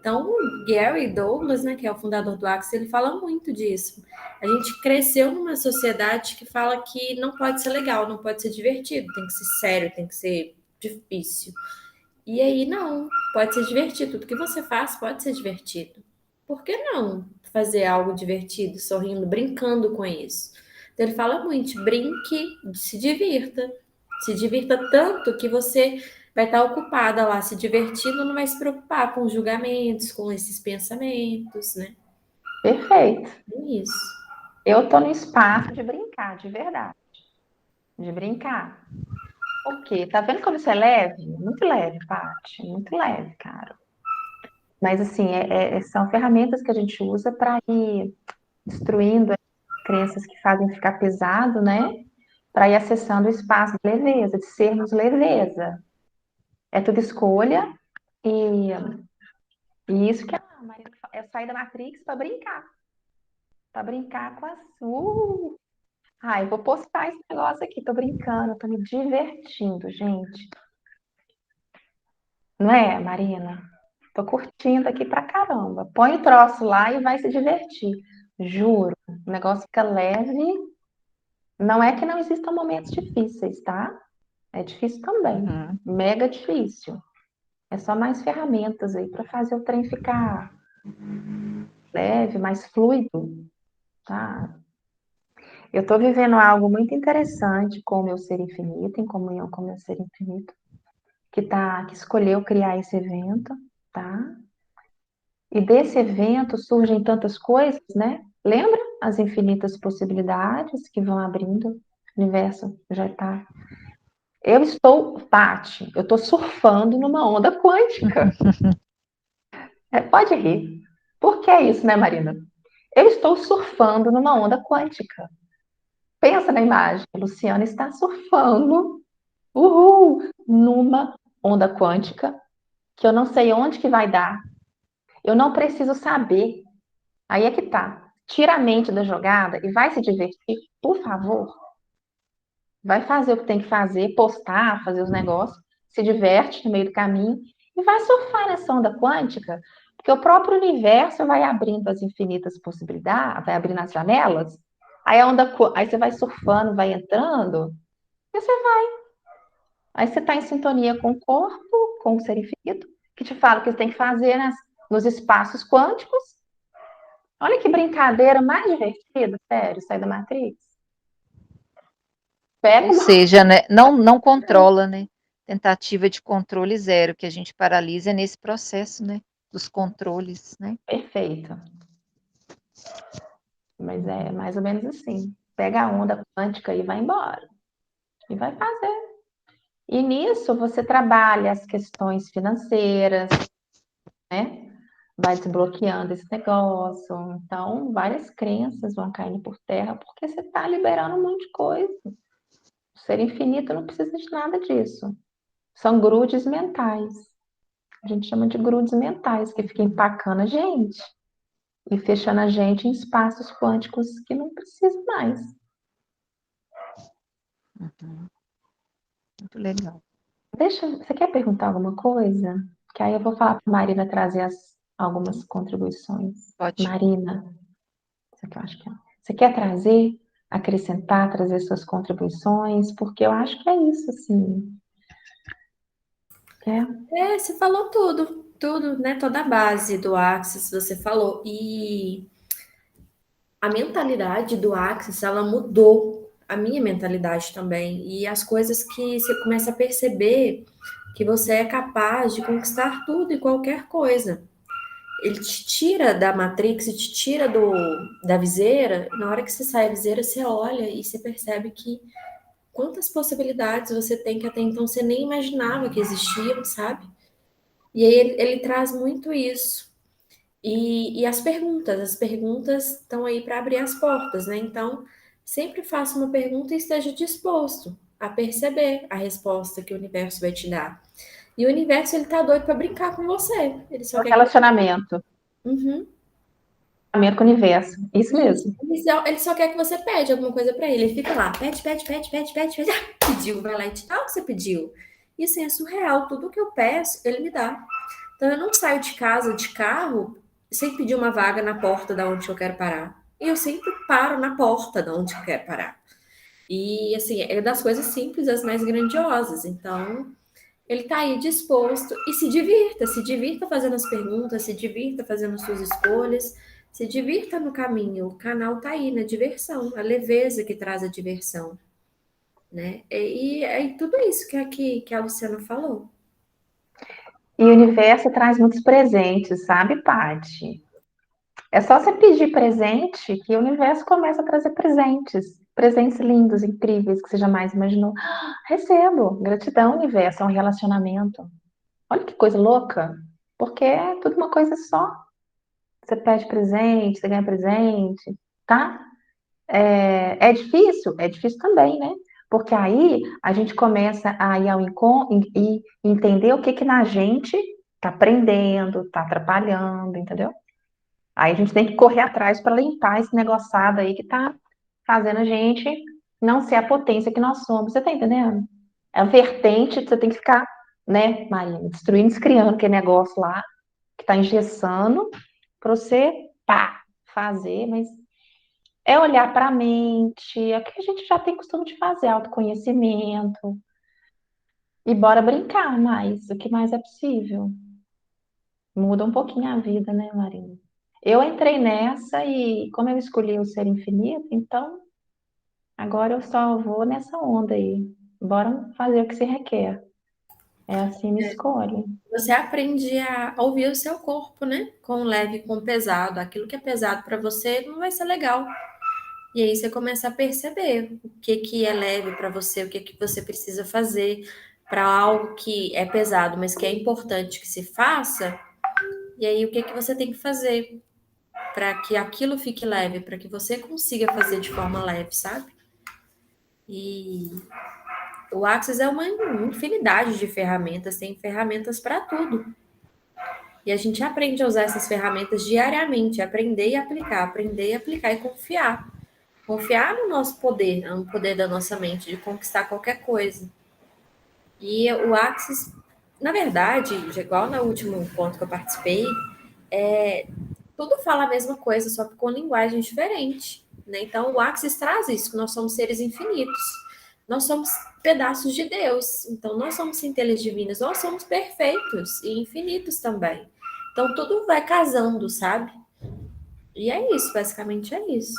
Então, o Gary Douglas, né, que é o fundador do Axis, ele fala muito disso. A gente cresceu numa sociedade que fala que não pode ser legal, não pode ser divertido, tem que ser sério, tem que ser difícil. E aí, não, pode ser divertido. Tudo que você faz pode ser divertido. Por que não fazer algo divertido, sorrindo, brincando com isso? Então, ele fala muito: brinque, se divirta. Se divirta tanto que você vai estar ocupada lá se divertindo, não vai se preocupar com julgamentos, com esses pensamentos, né? Perfeito. É isso. Eu tô no espaço de brincar, de verdade. De brincar. Por quê? Tá vendo como isso é leve? Muito leve, Paty. Muito leve, cara. Mas, assim, são ferramentas que a gente usa para ir destruindo as crenças que fazem ficar pesado, né? para ir acessando o espaço de leveza, de sermos leveza. É tudo escolha e, e isso que a Marina fala, é sair da Matrix para brincar com as. Ai, vou postar esse negócio aqui, tô brincando, tô me divertindo, gente. Não é, Marina? Tô curtindo aqui pra caramba. Põe o troço lá e vai se divertir. Juro, o negócio fica leve. Não é que não existam momentos difíceis, tá? É difícil também. Uhum. Mega difícil. É só mais ferramentas aí para fazer o trem ficar leve, mais fluido, tá? Eu tô vivendo algo muito interessante com o meu ser infinito, em comunhão com o meu ser infinito, que escolheu criar esse evento, tá? E desse evento surgem tantas coisas, né? Lembra as infinitas possibilidades que vão abrindo? O universo já está. Paty, eu estou surfando numa onda quântica. Pode rir. Por que isso, né, Marina? Eu estou surfando numa onda quântica. Pensa na imagem. A Luciana está surfando, numa onda quântica que eu não sei onde que vai dar. Eu não preciso saber. Aí é que tá. Tira a mente da jogada e vai se divertir, por favor. Vai fazer o que tem que fazer, postar, fazer os negócios, se diverte no meio do caminho e vai surfar nessa onda quântica, porque o próprio universo vai abrindo as infinitas possibilidades, vai abrindo as janelas. Aí você vai surfando, vai entrando, e aí você está em sintonia com o corpo, com o ser infinito, que te fala o que você tem que fazer nos espaços quânticos. Olha que brincadeira mais divertida, sério, sair da Matrix. Pega Ou uma. seja, né, não controla, né? Tentativa de controle zero, que a gente paralisa nesse processo, né? Dos controles, né? Perfeito. Mas é mais ou menos assim. Pega a onda quântica e vai embora. E vai fazer. E nisso você trabalha as questões financeiras, né? Vai desbloqueando esse negócio. Então, várias crenças vão caindo por terra porque você está liberando um monte de coisa. O ser infinito não precisa de nada disso. São grudes mentais. A gente chama de grudes mentais, que ficam empacando a gente e fechando a gente em espaços quânticos que não precisa mais. Uhum. Muito legal. Você quer perguntar alguma coisa? Que aí eu vou falar para a Marina trazer algumas contribuições. Pode. Marina, isso aqui eu acho que é. Você quer trazer, acrescentar, trazer suas contribuições? Porque eu acho que é isso, assim. Você falou tudo, né? Toda a base do Axis você falou. E a mentalidade do Axis, ela mudou a minha mentalidade também. E as coisas que você começa a perceber que você é capaz de conquistar tudo e qualquer coisa. Ele te tira da Matrix, te tira da viseira. Na hora que você sai da viseira, você olha e você percebe que quantas possibilidades você tem que até então você nem imaginava que existiam, sabe? E aí ele traz muito isso. E as perguntas estão aí para abrir as portas, né? Então, sempre faça uma pergunta e esteja disposto a perceber a resposta que o universo vai te dar. E o universo, ele tá doido para brincar com você. Ele É só o quer que... relacionamento. Uhum. Relacionamento com o universo. Isso Isso. mesmo. Ele só quer que você pede alguma coisa para ele. Ele fica lá, pede. Pediu, vai lá e te dá o que você pediu. E assim, é surreal. Tudo que eu peço, ele me dá. Então, eu não saio de casa de carro sem pedir uma vaga na porta da onde eu quero parar. E eu sempre paro na porta da onde eu quero parar. E, assim, é das coisas simples as mais grandiosas. Então, ele tá aí disposto e se divirta fazendo as perguntas, se divirta fazendo suas escolhas, se divirta no caminho. O canal tá aí na diversão, a leveza que traz a diversão, né? E é tudo isso que a Luciana falou. E o universo traz muitos presentes, sabe, Paty? É só você pedir presente que o universo começa a trazer presentes. Presentes lindos, incríveis, que você jamais imaginou. Ah, recebo. Gratidão, universo. É um relacionamento. Olha que coisa louca. Porque é tudo uma coisa só. Você pede presente, você ganha presente, tá? É difícil? É difícil também, né? Porque aí a gente começa a ir ao encontro e entender o que que na gente tá prendendo, tá atrapalhando, entendeu? Aí a gente tem que correr atrás para limpar esse negoçado aí que tá fazendo a gente não ser a potência que nós somos. Você tá entendendo? É a vertente, você tem que ficar, né, Marina, destruindo, descriando aquele negócio lá que tá engessando para você, pá, fazer, mas é olhar para a mente, é o que a gente já tem costume de fazer, autoconhecimento, e bora brincar mais, o que mais é possível. Muda um pouquinho a vida, né, Marina? Eu entrei nessa e, como eu escolhi o ser infinito, então agora eu só vou nessa onda aí. Bora fazer o que se requer. É assim minha escolha. Você aprende a ouvir o seu corpo, né? Com o leve e com o pesado. Aquilo que é pesado para você não vai ser legal. E aí você começa a perceber o que que é leve para você, o que que você precisa fazer para algo que é pesado, mas que é importante que se faça. E aí o que que você tem que fazer para que aquilo fique leve, para que você consiga fazer de forma leve, sabe? E o Axis é uma infinidade de ferramentas, tem ferramentas para tudo. E a gente aprende a usar essas ferramentas diariamente, aprender e aplicar e confiar. Confiar no nosso poder, no poder da nossa mente, de conquistar qualquer coisa. E o Axis, na verdade, igual no último ponto que eu participei, tudo fala a mesma coisa, só que com linguagem diferente. Né? Então, o Axis traz isso, que nós somos seres infinitos. Nós somos pedaços de Deus. Então, nós somos centelhas divinas. Nós somos perfeitos e infinitos também. Então, tudo vai casando, sabe? E é isso, basicamente é isso.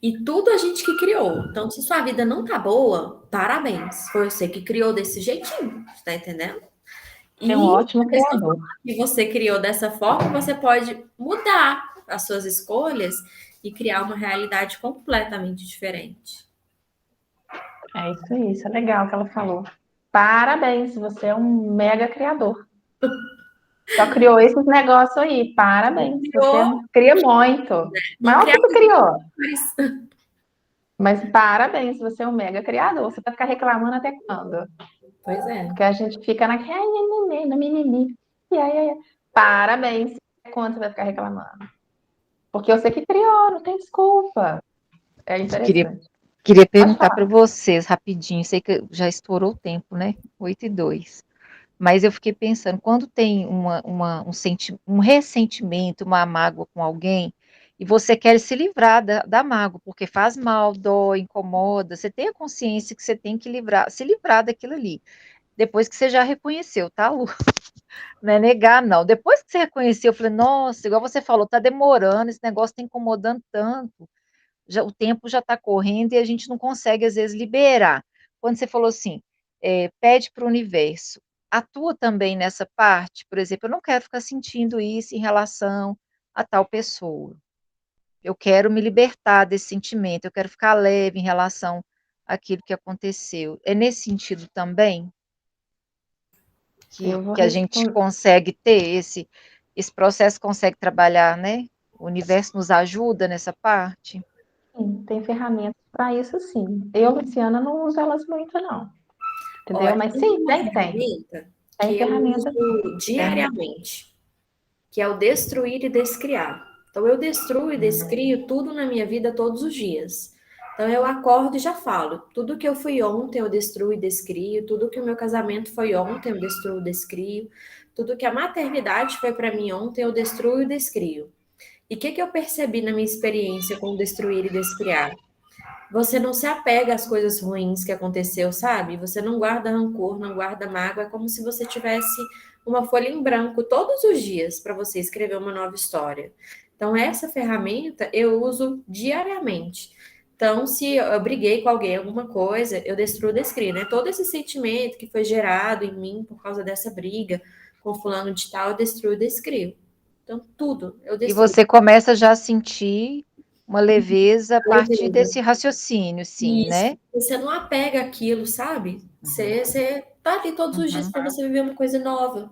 E tudo a gente que criou. Então, se sua vida não tá boa, parabéns. Foi você que criou desse jeitinho, tá entendendo? É um E ótimo da mesma criador. forma que você criou dessa forma, você pode mudar as suas escolhas e criar uma realidade completamente diferente. É isso é legal que ela falou. Parabéns, você é um mega criador. Só criou esses negócios aí. Parabéns, você Criou, cria muito. não Mas o criar que tu criou? mais. Mas parabéns, você é um mega criador. Você vai ficar reclamando até quando? Pois é. Porque a gente fica naquele ai, no mimimi. E aí, parabéns. Quando você vai ficar reclamando? Porque você que criou, não tem desculpa. É Queria, interessante. queria Pode perguntar para falar. vocês rapidinho, sei que já estourou o tempo, né? 8:02. Mas eu fiquei pensando, quando tem um ressentimento, uma mágoa com alguém, e você quer se livrar da mágoa, porque faz mal, dói, incomoda, você tem a consciência que você tem que se livrar daquilo ali. Depois que você já reconheceu, tá, Lu? Não é negar, não. Depois que você reconheceu, eu falei, nossa, igual você falou, tá demorando, esse negócio tá incomodando tanto. O tempo já está correndo e a gente não consegue, às vezes, liberar. Quando você falou assim, pede para o universo, atua também nessa parte, por exemplo, eu não quero ficar sentindo isso em relação a tal pessoa. Eu quero me libertar desse sentimento, eu quero ficar leve em relação àquilo que aconteceu. É nesse sentido também Eu vou que a gente responder. consegue ter esse processo, consegue trabalhar, né? O universo nos ajuda nessa parte. Sim, tem ferramentas para isso, sim. Eu, Luciana, não uso elas muito, não. Entendeu? Olha, Mas tem sim, uma tem. ferramenta Tem que eu ferramentas. uso Tem. diariamente, que é o destruir e descriar. Então, eu destruo e descrio tudo na minha vida todos os dias. Então, eu acordo e já falo. Tudo que eu fui ontem, eu destruo e descrio. Tudo que o meu casamento foi ontem, eu destruo e descrio. Tudo que a maternidade foi para mim ontem, eu destruo e descrio. E o que eu percebi na minha experiência com destruir e descriar? Você não se apega às coisas ruins que aconteceu, sabe? Você não guarda rancor, não guarda mágoa, é como se você tivesse uma folha em branco todos os dias para você escrever uma nova história. Então, essa ferramenta eu uso diariamente. Então, se eu briguei com alguém, alguma coisa, eu destruo, descrio, né? Todo esse sentimento que foi gerado em mim por causa dessa briga com fulano de tal, eu destruo, descrio. Então, tudo eu E destruo. você começa já a sentir uma leveza a partir Leveza. desse raciocínio, sim, Isso, né? você não apega àquilo, sabe? Você tá ali todos os dias Uhum. para você viver uma coisa nova.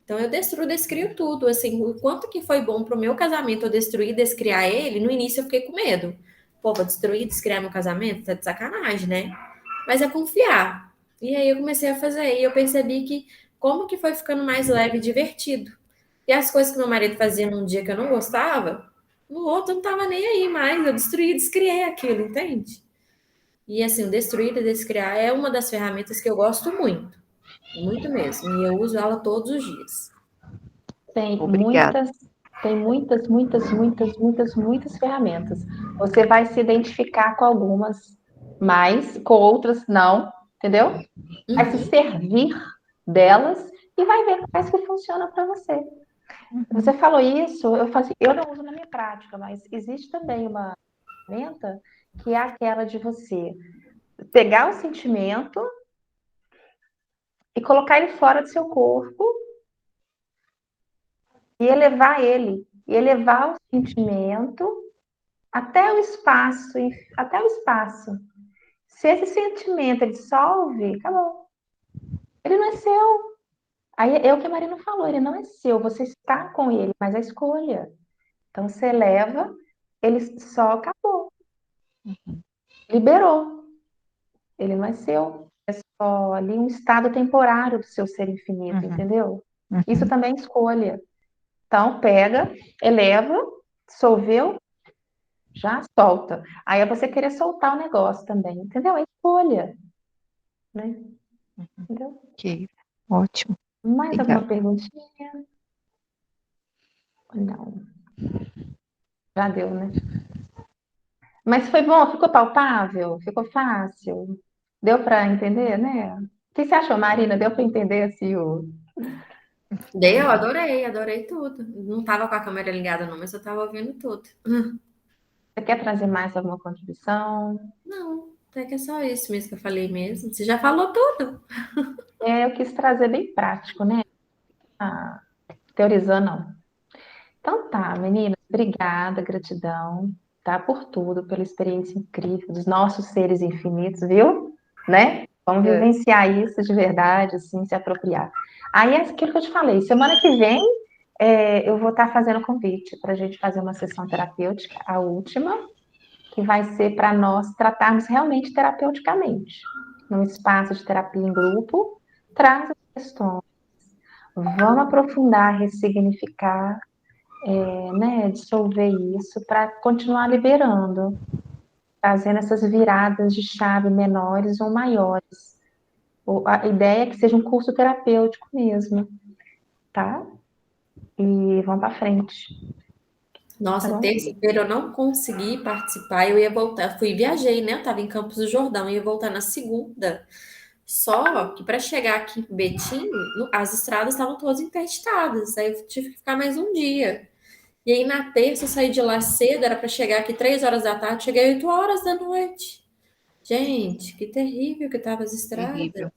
Então eu destruo, descrio tudo. Assim, o quanto que foi bom pro meu casamento eu destruir, descriar ele, no início eu fiquei com medo. pô, vou destruir, descriar meu casamento? Tá de sacanagem, né? Mas é confiar. E aí eu comecei a fazer, e eu percebi que como que foi ficando mais leve e divertido. E as coisas que meu marido fazia num dia que eu não gostava, no outro eu não tava nem aí mais. Eu destruí e descriei aquilo, entende? E assim, o destruir e descriar é uma das ferramentas que eu gosto muito mesmo. E eu uso ela todos os dias. Obrigada. Tem muitas ferramentas. Você vai se identificar com algumas, mas com outras não, entendeu? Vai se servir delas e vai ver quais que funcionam para você. Você falou isso, eu falo assim, eu não uso na minha prática, mas existe também uma ferramenta que é aquela de você pegar o sentimento e colocar ele fora do seu corpo e elevar o sentimento até o espaço. Se esse sentimento ele dissolve, acabou. Ele não é seu. Aí é o que a Marina falou, ele não é seu, você está com ele, mas a escolha. Então você eleva, ele só acabou. Liberou. Ele não é seu. É só ali um estado temporário do seu ser infinito, entendeu? Isso também é escolha. Então, pega, eleva, dissolveu, já solta. Aí é você querer soltar o negócio também, entendeu? É escolha, né? Entendeu? Ok, ótimo. Mais Obrigada. alguma perguntinha? Não. Já deu, né? Mas foi bom? Ficou palpável? Ficou fácil? Deu para entender, né? O que você achou, Marina? Deu para entender assim o... Eu adorei tudo. Não tava com a câmera ligada, não, mas eu tava ouvindo tudo. Você quer trazer mais alguma contribuição? Não, até que é só isso mesmo que eu falei mesmo. Você já falou tudo. Eu quis trazer bem prático, né? Ah, teorizando, não. Então tá, meninas, obrigada, gratidão, tá? Por tudo, pela experiência incrível dos nossos seres infinitos, viu? Né? Vamos vivenciar isso de verdade, assim, se apropriar. Aí é aquilo que eu te falei, semana que vem eu vou estar fazendo convite para a gente fazer uma sessão terapêutica, a última, que vai ser para nós tratarmos realmente terapeuticamente, num espaço de terapia em grupo, traz as questões, vamos aprofundar, ressignificar, né, dissolver isso para continuar liberando, fazendo essas viradas de chave menores ou maiores. A ideia é que seja um curso terapêutico mesmo, tá? E vamos para frente. Nossa, Tá bom? terça-feira eu não consegui participar, eu ia voltar, viajei, né? Eu tava em Campos do Jordão, ia voltar na segunda. Só que para chegar aqui em Betim, as estradas estavam todas interditadas, aí eu tive que ficar mais um dia. E aí na terça eu saí de lá cedo, era para chegar aqui 3 horas da tarde, cheguei 8 horas da noite. Gente, que terrível que estavam as estradas. Terrível.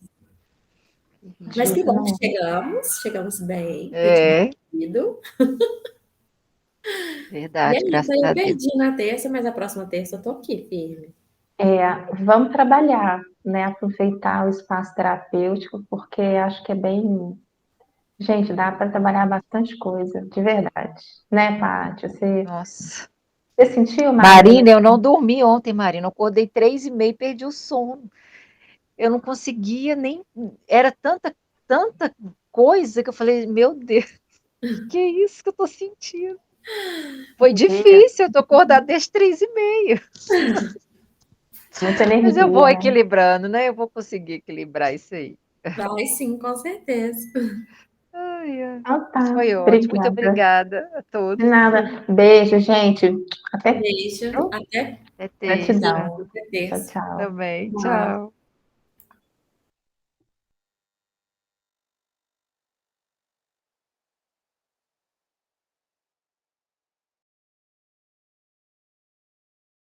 Mas que Isso bom não que é. chegamos bem, foi É, divertido. E é verdade, isso, graças aí eu a Deus. perdi na terça, mas a próxima terça eu tô aqui firme. Vamos trabalhar, né? Aproveitar o espaço terapêutico, porque acho que é bem. Gente, dá para trabalhar bastante coisa, de verdade. Né, Paty? Nossa. Você sentiu, Marina? Marina, eu não dormi ontem, Marina. Eu acordei 3h30 e perdi o sono. Eu não conseguia nem. Era tanta coisa que eu falei, meu Deus, que é isso que eu tô sentindo? Foi difícil, eu tô acordada desde 3h30. Muita Mas eu vou energia, né? equilibrando, né? Eu vou conseguir equilibrar isso aí. Vai sim, com certeza. Ai, ai. Então Mas tá, foi ótimo. Muito obrigada. obrigada a De todos. nada. Beijo, gente. Até Beijo, terça. até Até terça. Gratidão. até Tchau, terça. tchau. Também. Tchau. Tchau.